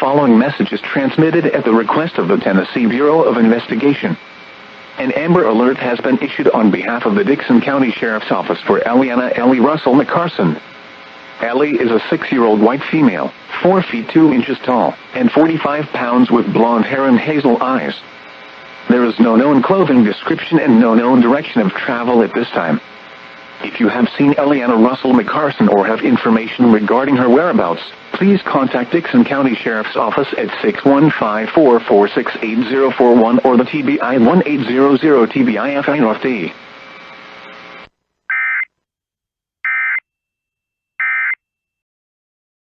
following message is transmitted at the request of the Tennessee Bureau of Investigation. An Amber Alert has been issued on behalf of the Dickson County Sheriff's Office for Ellie Russell-McCarson. Ellie is a 6-year-old white female, 4 feet 2 inches tall, and 45 pounds with blonde hair and hazel eyes. There is no known clothing description and no known direction of travel at this time. If you have seen Elliana Russell-McCarson or have information regarding her whereabouts, please contact Dickson County Sheriff's Office at 615-446-8041 or the TBI 1800 TBI FINRT.